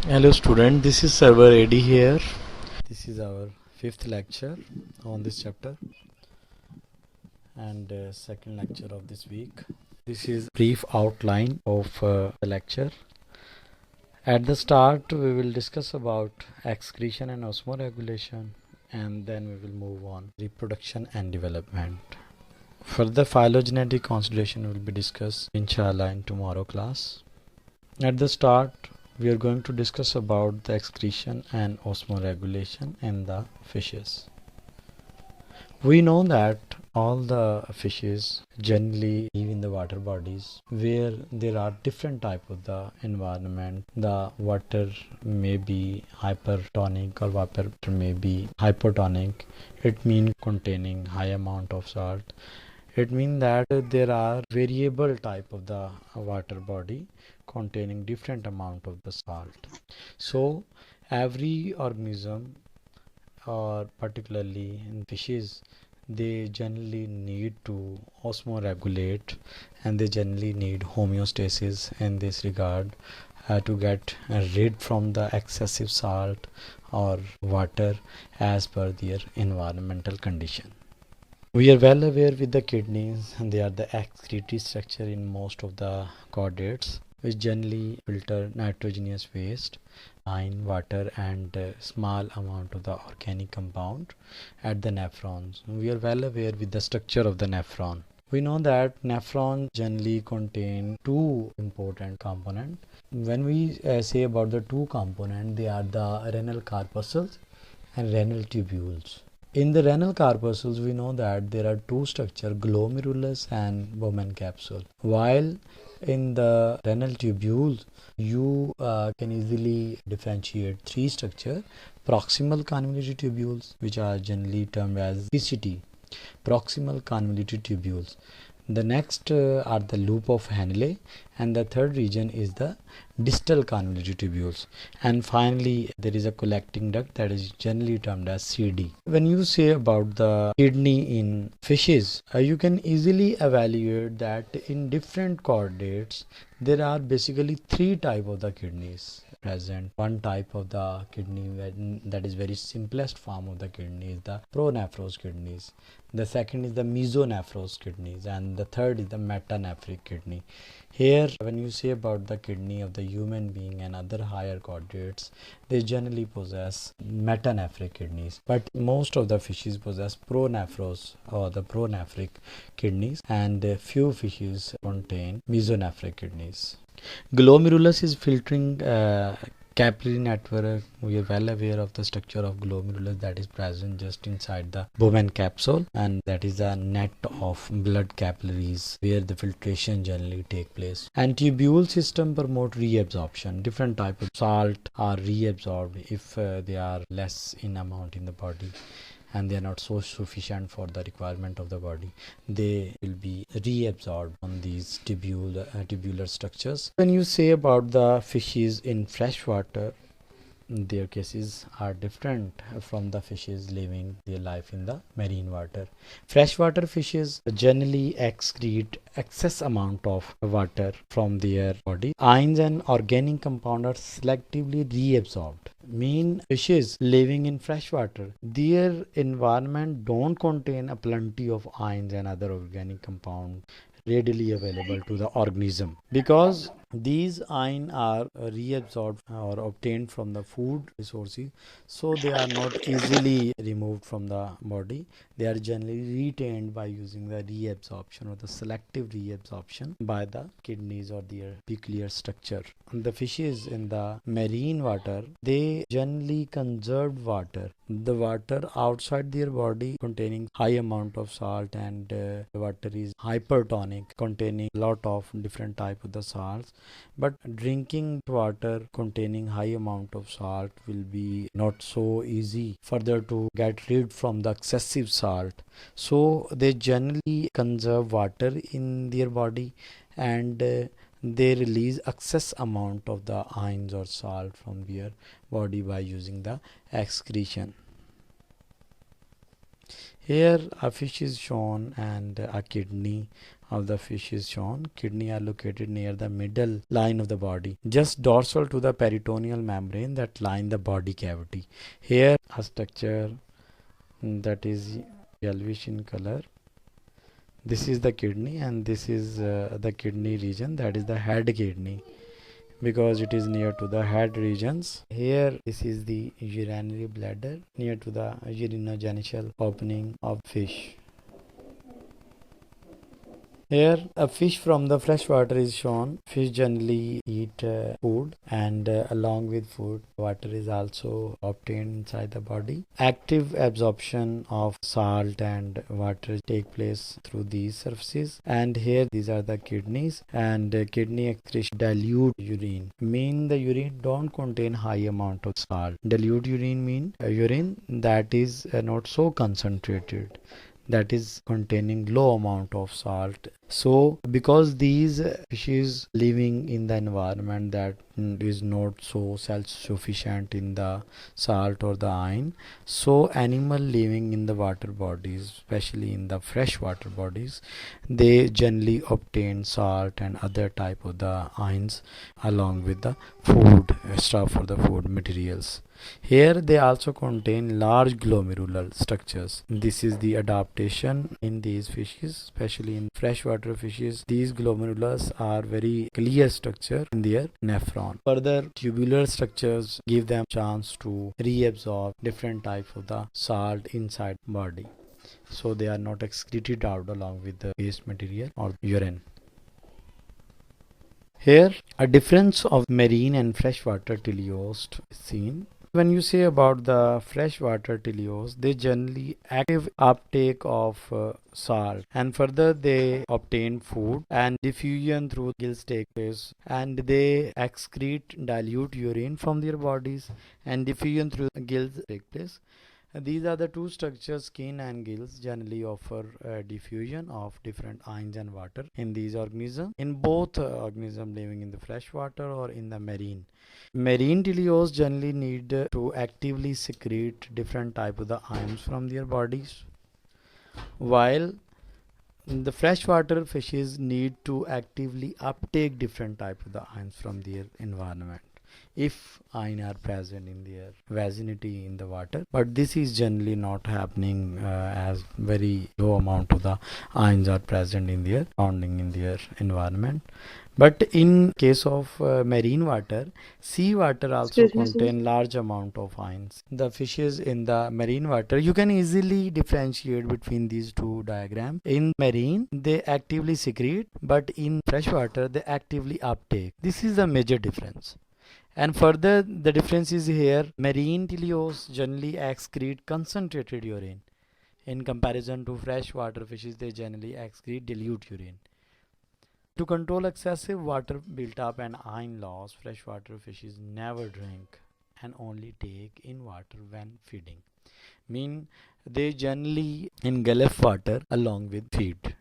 Hello student, this is Sarwar AD here. This is our fifth lecture on this chapter and second lecture of this week. This is brief outline of the lecture. At the start we will discuss about excretion and osmoregulation, and then we will move on reproduction and development. Further phylogenetic consideration will be discussed inshallah in tomorrow class. At the start we are going to discuss about the excretion and osmoregulation in the fishes. We know that all the fishes generally live in the water bodies where there are different type of the environment. The water may be hypertonic or water may be hypotonic. It means containing high amount of salt. It means that there are variable type of the water body containing different amount of the salt. So every organism, or particularly in fishes, they generally need to osmoregulate and they generally need homeostasis in this regard to get rid from the excessive salt or water as per their environmental condition. We are well aware with the kidneys, and they are the excretory structure in most of the chordates, which generally filter nitrogenous waste, iron, water and small amount of the organic compound at the nephrons. We are well aware with the structure of the nephron. We know that nephrons generally contain two important components. When we say about the two components, they are the renal corpuscles and renal tubules. In the renal corpuscles, we know that there are two structures, glomerulus and Bowman capsule. While in the renal tubules, you can easily differentiate three structures: proximal convoluted tubules, which are generally termed as PCT, proximal convoluted tubules. The next are the loop of Henle, and the third region is the distal convoluted tubules, and finally there is a collecting duct that is generally termed as CD. When you say about the kidney in fishes, you can easily evaluate that in different chordates there are basically three type of the kidneys present. One type of the kidney that is very simplest form of the kidney is the pronephros kidneys. The second is the mesonephros kidneys, and the third is the metanephric kidney. Here, when you say about the kidney of the human being and other higher chordates, they generally possess metanephric kidneys, but most of the fishes possess pronephros or the pronephric kidneys, and a few fishes contain mesonephric kidneys. Glomerulus is filtering capillary network. We are well aware of the structure of glomerulus that is present just inside the Bowman capsule, and that is a net of blood capillaries where the filtration generally take place. And tubule system promote reabsorption. Different type of salt are reabsorbed if they are less in amount in the body and they are not so sufficient for the requirement of the body. They will be reabsorbed on these tubular structures. When you say about the fishes in freshwater, their cases are different from the fishes living their life in the marine water. Freshwater fishes generally excrete excess amount of water from their body. Ions and organic compounds are selectively reabsorbed. Mean fishes living in freshwater, their environment don't contain a plenty of ions and other organic compounds readily available to the organism, because these ions are reabsorbed or obtained from the food resources, so they are not easily removed from the body. They are generally retained by using the reabsorption or the selective reabsorption by the kidneys or their peculiar structure. The fishes in the marine water, they generally conserve water. The water outside their body containing high amount of salt, and the water is hypertonic, containing lot of different type of the salts, but drinking water containing high amount of salt will be not so easy further to get rid from the excessive salt. So they generally conserve water in their body, and they release excess amount of the ions or salt from their body by using the excretion. Here a fish is shown and a kidney of the fish is shown. Kidney are located near the middle line of the body, just dorsal to the peritoneal membrane that line the body cavity. Here a structure that is yellowish in color. This is the kidney, and this is the kidney region, that is the head kidney, because it is near to the head regions. Here this is the urinary bladder near to the urinogenital opening of fish. Here a fish from the freshwater is shown. Fish generally eat food, and along with food, water is also obtained inside the body. Active absorption of salt and water take place through these surfaces. And here these are the kidneys, and kidney excretion dilute urine. Mean the urine don't contain high amount of salt. Dilute urine mean urine that is not so concentrated, that is containing low amount of salt. So because these fishes living in the environment that is not so self-sufficient in the salt or the iron, so animal living in the water bodies, especially in the freshwater bodies, they generally obtain salt and other type of the ions along with the food stuff for the food materials. Here they also contain large glomerular structures. This is the adaptation in these fishes, especially in freshwater fishes. These glomerulars are very clear structure in their nephron. Further, tubular structures give them chance to reabsorb different type of the salt inside body, so they are not excreted out along with the waste material or urine. Here a difference of marine and freshwater teleost is seen. When you say about the freshwater teleost, they generally active uptake of salt, and further they obtain food, and diffusion through gills take place, and they excrete dilute urine from their bodies, and diffusion through gills take place. These are the two structures. Skin and gills generally offer diffusion of different ions and water in these organisms, in both organisms living in the freshwater or in the marine. Marine teleosts generally need to actively secrete different type of the ions from their bodies, while the freshwater fishes need to actively uptake different type of the ions from their environment if ions are present in their vicinity in the water. But this is generally not happening as very low amount of the ions are present in their surrounding in their environment. But in case of marine water, sea water also contain large amount of ions. The fishes in the marine water, you can easily differentiate between these two diagrams. In marine, they actively secrete, but in freshwater, they actively uptake. This is the major difference. And further, the difference is here, marine teleosts generally excrete concentrated urine. In comparison to freshwater fishes, they generally excrete dilute urine. To control excessive water built-up and iron loss, freshwater fishes never drink and only take in water when feeding. Mean they generally engulf water along with feed.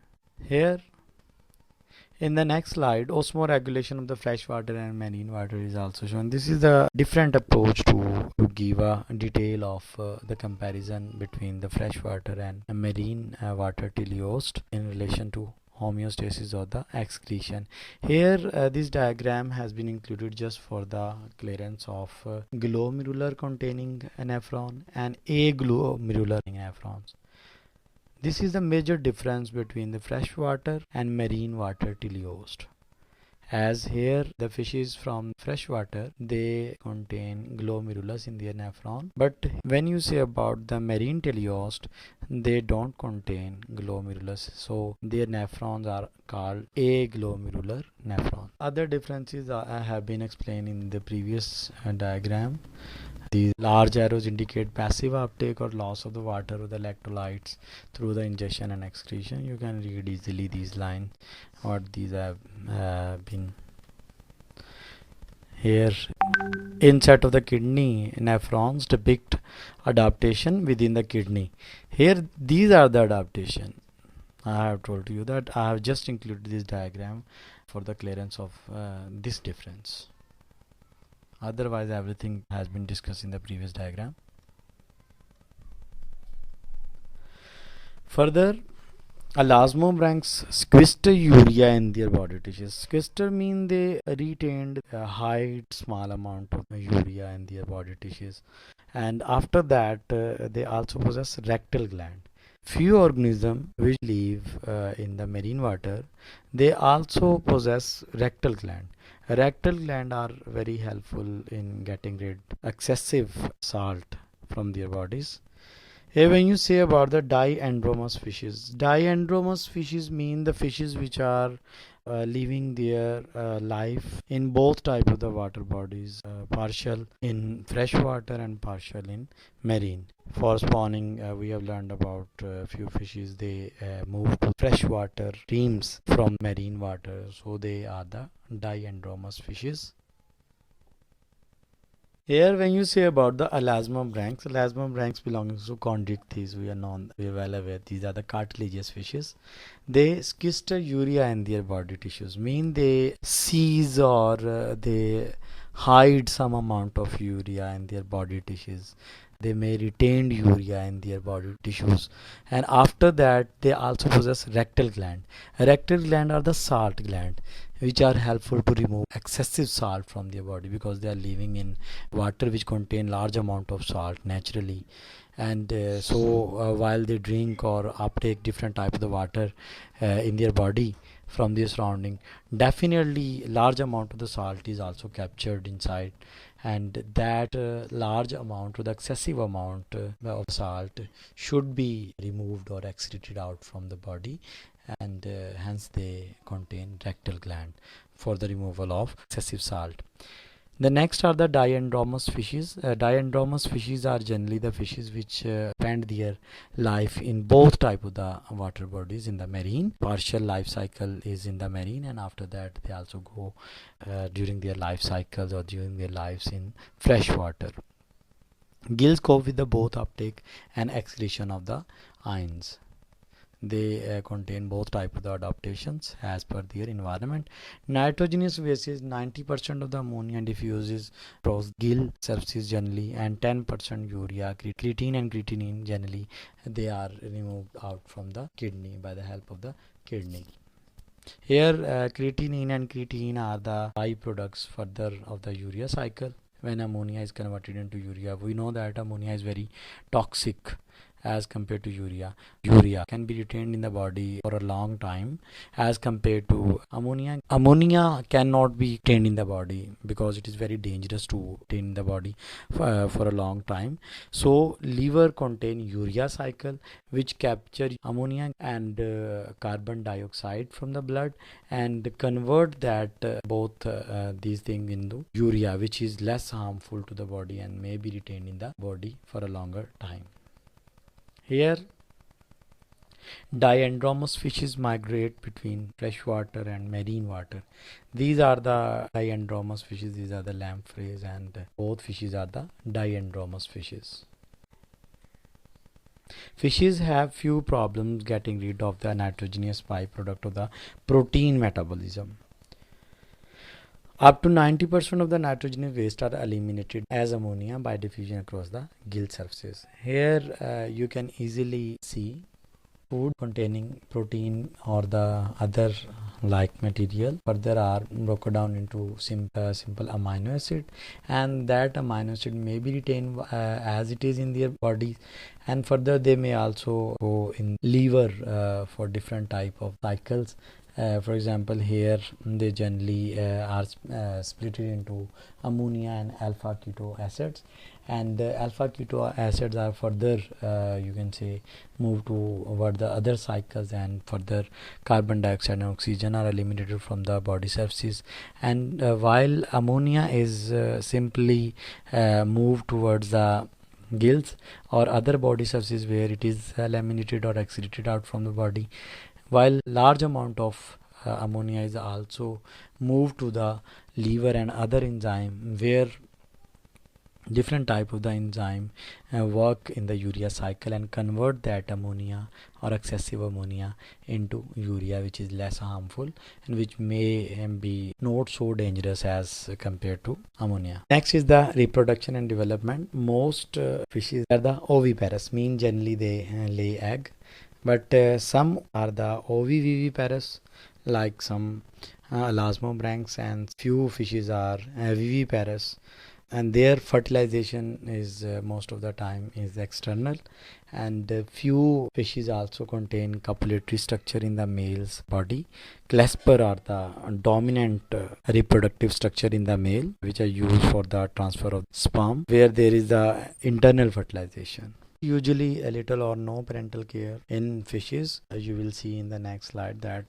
Here, in the next slide, osmoregulation of the freshwater and marine water is also shown. This is a different approach to give a detail of the comparison between the freshwater and marine water teleost in relation to homeostasis or the excretion. Here this diagram has been included just for the clearance of glomerular containing nephron and aglomerular nephrons. This is the major difference between the freshwater and marine water teleost. As here the fishes from freshwater, they contain glomerulus in their nephron, but when you say about the marine teleost, they don't contain glomerulus, so their nephrons are called aglomerular nephrons. Other differences have been explained in the previous diagram. These large arrows indicate passive uptake or loss of the water or the electrolytes through the ingestion and excretion. You can read easily these lines, what these have been. Here, inset of the kidney nephrons depict adaptation within the kidney. Here, these are the adaptation. I have told you that I have just included this diagram for the clearance of this difference. Otherwise, everything has been discussed in the previous diagram. Further, Elasmobranchs sequester urea in their body tissues. Sequester mean they retained a high small amount of urea in their body tissues, and after that they also possess rectal gland. Few organisms which live in the marine water, they also possess rectal gland. Rectal gland are very helpful in getting rid excessive salt from their bodies. Here, when you say about the diandromous fishes mean the fishes which are living their life in both type of the water bodies, partial in fresh water and partial in marine. For spawning, we have learned about few fishes. They move to freshwater streams from marine water, so they are the diandromous fishes. Here, when you say about the elasmobranchs belonging to chondrichthyes, we are well aware these are the cartilaginous fishes. They sequester urea in their body tissues, mean they seize or they hide some amount of urea in their body tissues. They may retain urea in their body tissues, and after that they also possess rectal gland. Rectal gland are the salt gland which are helpful to remove excessive salt from their body, because they are living in water which contain large amount of salt naturally, and while they drink or uptake different type of the water in their body from their surrounding, definitely large amount of the salt is also captured inside, and that large amount or the excessive amount of salt should be removed or excreted out from the body, and hence they contain rectal gland for the removal of excessive salt. The next are the diandromous fishes. Diandromous fishes are generally the fishes which spend their life in both type of the water bodies in the marine. Partial life cycle is in the marine, and after that they also go during their life cycles or during their lives in fresh water. Gills cope with the both uptake and excretion of the ions. They contain both type of the adaptations as per their environment. Nitrogenous bases, 90% of the ammonia diffuses across gill surfaces generally, and 10% urea, creatine and creatinine generally, they are removed out from the kidney by the help of the kidney. Here creatinine and creatine are the byproducts further of the urea cycle. When ammonia is converted into urea, we know that ammonia is very toxic as compared to urea. Urea can be retained in the body for a long time as compared to ammonia. Ammonia cannot be retained in the body because it is very dangerous to retain in the body for a long time. So liver contain urea cycle which capture ammonia and carbon dioxide from the blood and convert that both these things into urea, which is less harmful to the body and may be retained in the body for a longer time. Here, diandromous fishes migrate between freshwater and marine water. These are the diandromous fishes, these are the lampreys, and both fishes are the diandromous fishes. Fishes have few problems getting rid of the nitrogenous byproduct of the protein metabolism. Up to 90% of the nitrogenous waste are eliminated as ammonia by diffusion across the gill surfaces. Here you can easily see food containing protein or the other like material further are broken down into simple amino acid, and that amino acid may be retained as it is in their bodies, and further they may also go in liver for different type of cycles. For example, here they generally are split into ammonia and alpha keto acids, and alpha keto acids are further you can say move toward the other cycles, and further carbon dioxide and oxygen are eliminated from the body surfaces, and while ammonia is simply moved towards the gills or other body surfaces where it is eliminated or excreted out from the body, while large amount of ammonia is also moved to the liver and other enzyme where different type of the enzyme work in the urea cycle and convert that ammonia or excessive ammonia into urea, which is less harmful and which may be not so dangerous as compared to ammonia. Next is the reproduction and development. Most fishes are the oviparous, mean generally they lay egg. But some are the oviviviparous, like some elasmobranchs, and few fishes are viviparous, and their fertilization is most of the time is external, and few fishes also contain copulatory structure in the male's body. Clasper are the dominant reproductive structure in the male, which are used for the transfer of sperm, where there is the internal fertilization. Usually a little or no parental care in fishes. You will see in the next slide that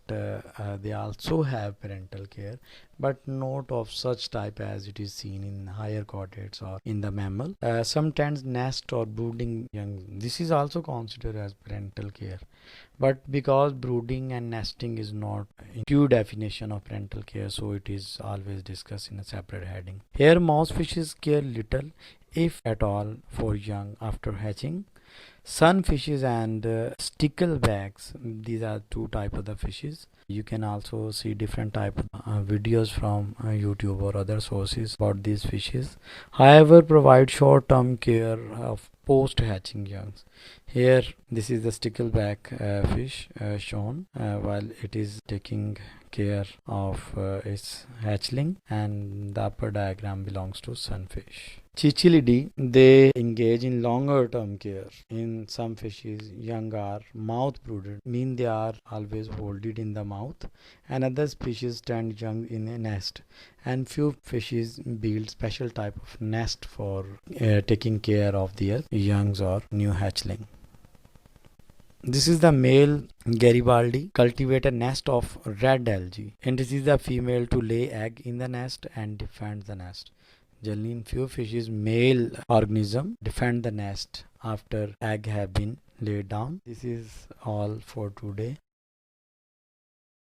they also have parental care, but not of such type as it is seen in higher chordates or in the mammal. Sometimes nest or brooding young, this is also considered as parental care, but because brooding and nesting is not in true definition of parental care, so it is always discussed in a separate heading. Here mouse fishes care little, if at all, for young after hatching. Sunfishes and sticklebacks, these are two type of the fishes. You can also see different type of videos from YouTube or other sources about these fishes. However, provide short-term care of post-hatching youngs. Here, this is the stickleback fish shown while it is taking care of its hatchling, and the upper diagram belongs to sunfish. Ciccielidae, they engage in longer term care. In some fishes, young are mouth brooded, mean they are always hold it in the mouth, and other species stand young in a nest, and few fishes build special type of nest for taking care of their youngs or new hatchling. This is the male Garibaldi cultivate a nest of red algae, and this is the female to lay egg in the nest and defend the nest. Generally, in few fishes, male organism defend the nest after egg have been laid down. This is all for today.